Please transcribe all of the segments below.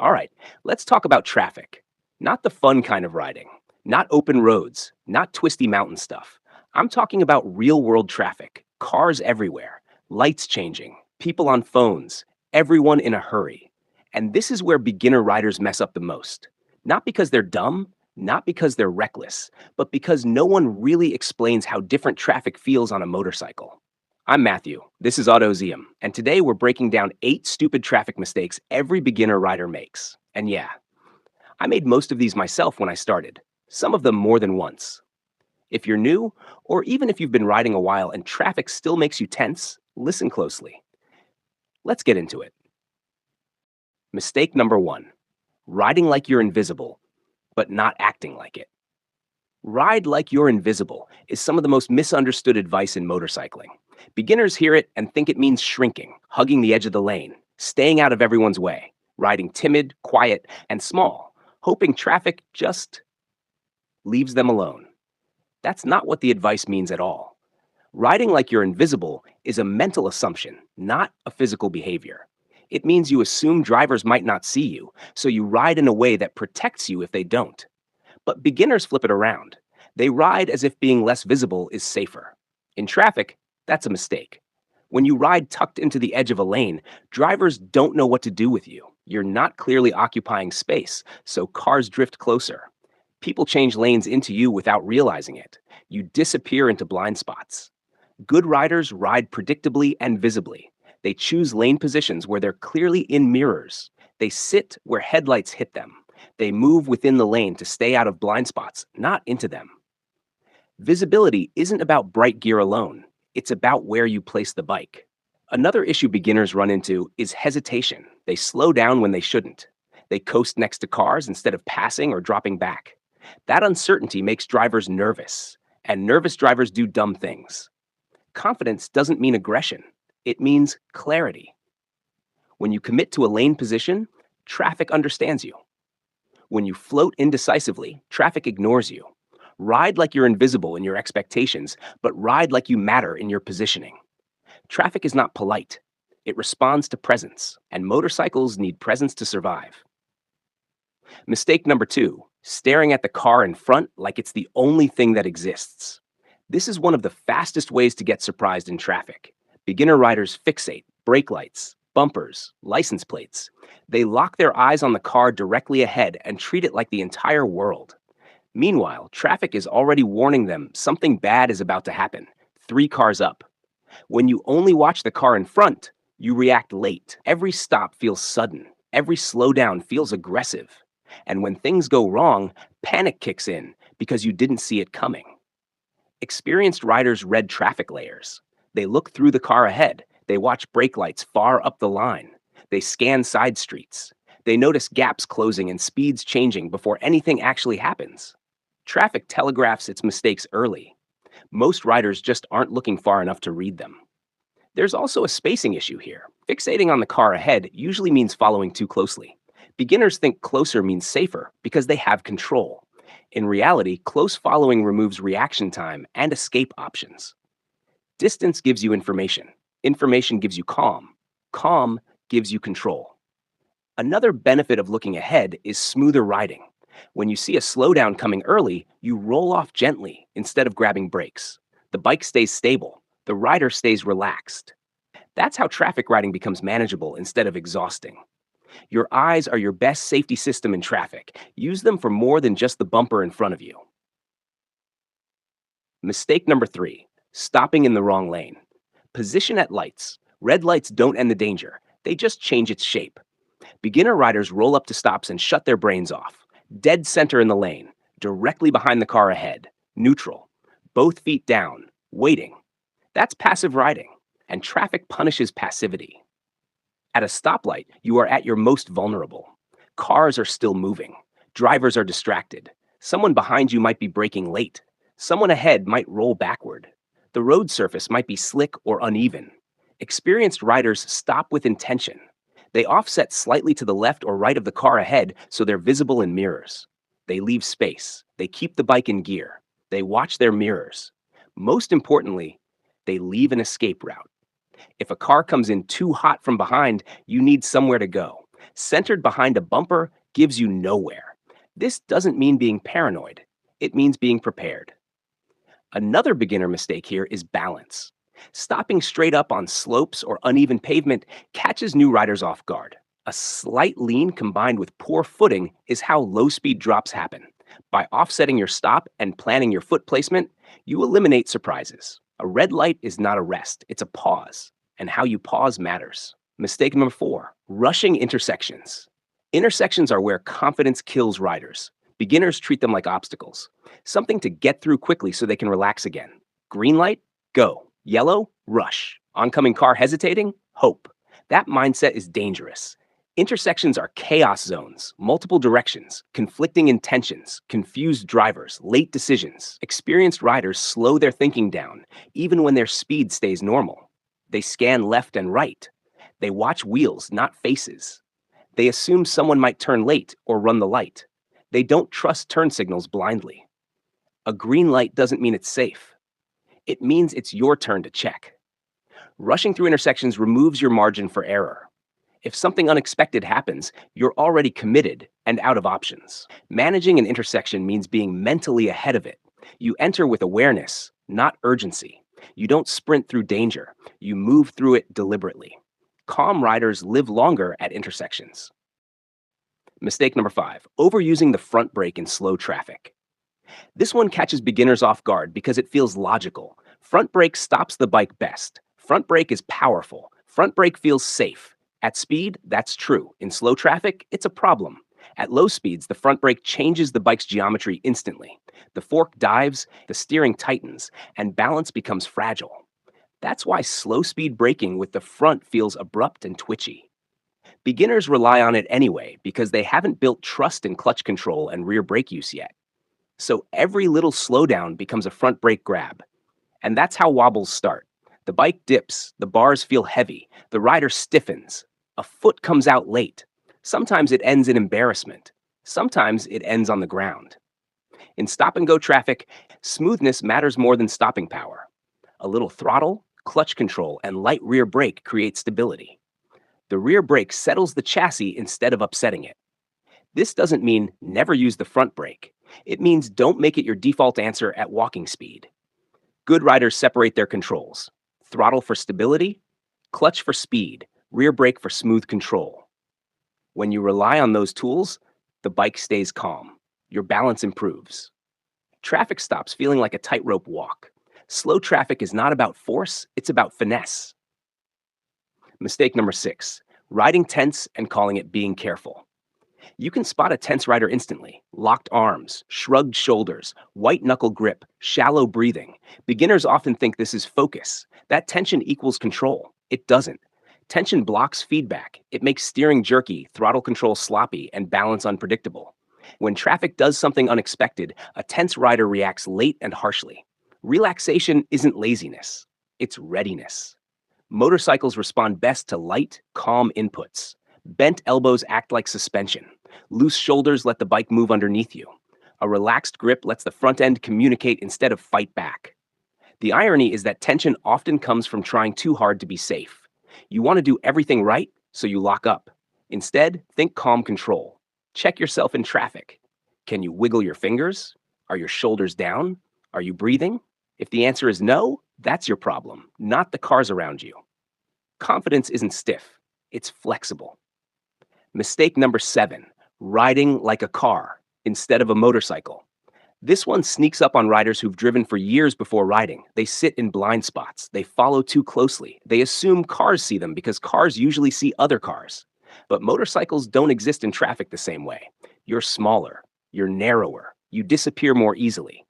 All right, let's talk about traffic. Not the fun kind of riding, not open roads, not twisty mountain stuff. I'm talking about real world traffic, cars everywhere, lights changing, people on phones, everyone in a hurry. And this is where beginner riders mess up the most. Not because they're dumb, not because they're reckless, but because no one really explains how different traffic feels on a motorcycle. I'm Matthew. This is Autozium, and today we're breaking down 8 stupid traffic mistakes every beginner rider makes. And yeah, I made most of these myself when I started, some of them more than once. If you're new, or even if you've been riding a while and traffic still makes you tense, listen closely. Let's get into it. Mistake number 1: riding like you're invisible, but not acting like it. Ride like you're invisible is some of the most misunderstood advice in motorcycling. Beginners hear it and think it means shrinking, hugging the edge of the lane, staying out of everyone's way, riding timid, quiet, and small, hoping traffic just leaves them alone. That's not what the advice means at all. Riding like you're invisible is a mental assumption, not a physical behavior. It means you assume drivers might not see you, so you ride in a way that protects you if they don't. But beginners flip it around. They ride as if being less visible is safer. In traffic, that's a mistake. When you ride tucked into the edge of a lane, drivers don't know what to do with you. You're not clearly occupying space, so cars drift closer. People change lanes into you without realizing it. You disappear into blind spots. Good riders ride predictably and visibly. They choose lane positions where they're clearly in mirrors. They sit where headlights hit them. They move within the lane to stay out of blind spots, not into them. Visibility isn't about bright gear alone. It's about where you place the bike. Another issue beginners run into is hesitation. They slow down when they shouldn't. They coast next to cars instead of passing or dropping back. That uncertainty makes drivers nervous, and nervous drivers do dumb things. Confidence doesn't mean aggression. It means clarity. When you commit to a lane position, traffic understands you. When you float indecisively, traffic ignores you. Ride like you're invisible in your expectations, but ride like you matter in your positioning. Traffic is not polite. It responds to presence, and motorcycles need presence to survive. Mistake number 2: staring at the car in front like it's the only thing that exists. This is one of the fastest ways to get surprised in traffic. Beginner riders fixate brake lights, bumpers, license plates. They lock their eyes on the car directly ahead and treat it like the entire world. Meanwhile, traffic is already warning them something bad is about to happen, 3 cars up. When you only watch the car in front, you react late. Every stop feels sudden. Every slowdown feels aggressive. And when things go wrong, panic kicks in because you didn't see it coming. Experienced riders read traffic layers. They look through the car ahead. They watch brake lights far up the line. They scan side streets. They notice gaps closing and speeds changing before anything actually happens. Traffic telegraphs its mistakes early. Most riders just aren't looking far enough to read them. There's also a spacing issue here. Fixating on the car ahead usually means following too closely. Beginners think closer means safer because they have control. In reality, close following removes reaction time and escape options. Distance gives you information. Information gives you calm. Calm gives you control. Another benefit of looking ahead is smoother riding. When you see a slowdown coming early, you roll off gently instead of grabbing brakes. The bike stays stable. The rider stays relaxed. That's how traffic riding becomes manageable instead of exhausting. Your eyes are your best safety system in traffic. Use them for more than just the bumper in front of you. Mistake number 3: stopping in the wrong lane. Position at lights. Red lights don't end the danger. They just change its shape. Beginner riders roll up to stops and shut their brains off. Dead center in the lane, directly behind the car ahead. Neutral. Both feet down. Waiting. That's passive riding, and traffic punishes passivity. At a stoplight, you are at your most vulnerable. Cars are still moving. Drivers are distracted. Someone behind you might be braking late. Someone ahead might roll backward. The road surface might be slick or uneven. Experienced riders stop with intention. They offset slightly to the left or right of the car ahead so they're visible in mirrors. They leave space. They keep the bike in gear. They watch their mirrors. Most importantly, they leave an escape route. If a car comes in too hot from behind, you need somewhere to go. Centered behind a bumper gives you nowhere. This doesn't mean being paranoid, it means being prepared. Another beginner mistake here is balance. Stopping straight up on slopes or uneven pavement catches new riders off guard. A slight lean combined with poor footing is how low speed drops happen. By offsetting your stop and planning your foot placement, you eliminate surprises. A red light is not a rest, it's a pause. And how you pause matters. Mistake number 4, rushing intersections. Intersections are where confidence kills riders. Beginners treat them like obstacles, something to get through quickly so they can relax again. Green light, go. Yellow, rush. Oncoming car hesitating, hope. That mindset is dangerous. Intersections are chaos zones, multiple directions, conflicting intentions, confused drivers, late decisions. Experienced riders slow their thinking down, even when their speed stays normal. They scan left and right. They watch wheels, not faces. They assume someone might turn late or run the light. They don't trust turn signals blindly. A green light doesn't mean it's safe. It means it's your turn to check. Rushing through intersections removes your margin for error. If something unexpected happens, you're already committed and out of options. Managing an intersection means being mentally ahead of it. You enter with awareness, not urgency. You don't sprint through danger. You move through it deliberately. Calm riders live longer at intersections. Mistake number 5, overusing the front brake in slow traffic. This one catches beginners off guard because it feels logical. Front brake stops the bike best. Front brake is powerful. Front brake feels safe. At speed, that's true. In slow traffic, it's a problem. At low speeds, the front brake changes the bike's geometry instantly. The fork dives, the steering tightens, and balance becomes fragile. That's why slow speed braking with the front feels abrupt and twitchy. Beginners rely on it anyway because they haven't built trust in clutch control and rear brake use yet. So every little slowdown becomes a front brake grab. And that's how wobbles start. The bike dips, the bars feel heavy, the rider stiffens, a foot comes out late. Sometimes it ends in embarrassment. Sometimes it ends on the ground. In stop-and-go traffic, smoothness matters more than stopping power. A little throttle, clutch control, and light rear brake create stability. The rear brake settles the chassis instead of upsetting it. This doesn't mean never use the front brake. It means don't make it your default answer at walking speed. Good riders separate their controls. Throttle for stability, clutch for speed, rear brake for smooth control. When you rely on those tools, the bike stays calm. Your balance improves. Traffic stops feeling like a tightrope walk. Slow traffic is not about force, it's about finesse. Mistake number 6, riding tense and calling it being careful. You can spot a tense rider instantly. Locked arms, shrugged shoulders, white knuckle grip, shallow breathing. Beginners often think this is focus. That tension equals control. It doesn't. Tension blocks feedback. It makes steering jerky, throttle control sloppy, and balance unpredictable. When traffic does something unexpected, a tense rider reacts late and harshly. Relaxation isn't laziness. It's readiness. Motorcycles respond best to light, calm inputs. Bent elbows act like suspension. Loose shoulders let the bike move underneath you. A relaxed grip lets the front end communicate instead of fight back. The irony is that tension often comes from trying too hard to be safe. You want to do everything right, so you lock up. Instead, think calm control. Check yourself in traffic. Can you wiggle your fingers? Are your shoulders down? Are you breathing? If the answer is no, that's your problem, not the cars around you. Confidence isn't stiff, it's flexible. Mistake number 7, riding like a car instead of a motorcycle. This one sneaks up on riders who've driven for years before riding. They sit in blind spots. They follow too closely. They assume cars see them because cars usually see other cars. But motorcycles don't exist in traffic the same way. You're smaller. You're narrower. You disappear more easily.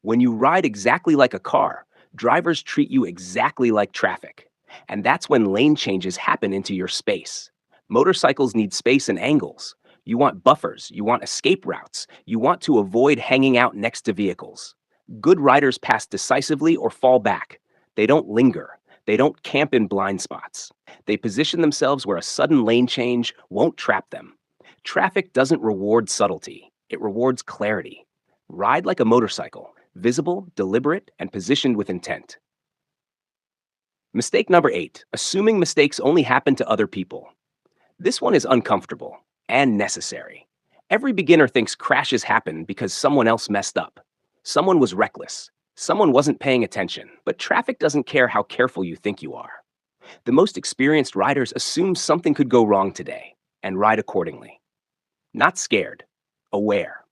When you ride exactly like a car, drivers treat you exactly like traffic. And that's when lane changes happen into your space. Motorcycles need space and angles. You want buffers, you want escape routes, you want to avoid hanging out next to vehicles. Good riders pass decisively or fall back. They don't linger. They don't camp in blind spots. They position themselves where a sudden lane change won't trap them. Traffic doesn't reward subtlety. It rewards clarity. Ride like a motorcycle, visible, deliberate, and positioned with intent. Mistake number 8, assuming mistakes only happen to other people. This one is uncomfortable and necessary. Every beginner thinks crashes happen because someone else messed up. Someone was reckless. Someone wasn't paying attention. But traffic doesn't care how careful you think you are. The most experienced riders assume something could go wrong today and ride accordingly. Not scared, aware.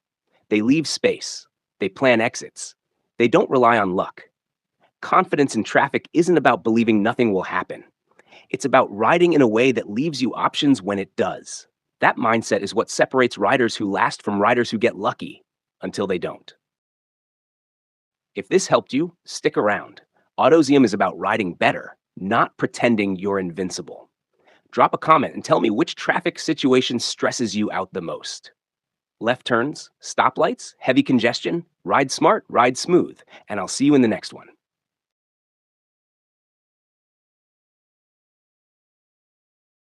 They leave space. They plan exits. They don't rely on luck. Confidence in traffic isn't about believing nothing will happen. It's about riding in a way that leaves you options when it does. That mindset is what separates riders who last from riders who get lucky until they don't. If this helped you, stick around. Autozium is about riding better, not pretending you're invincible. Drop a comment and tell me which traffic situation stresses you out the most. Left turns, stoplights, heavy congestion, ride smart, ride smooth, and I'll see you in the next one.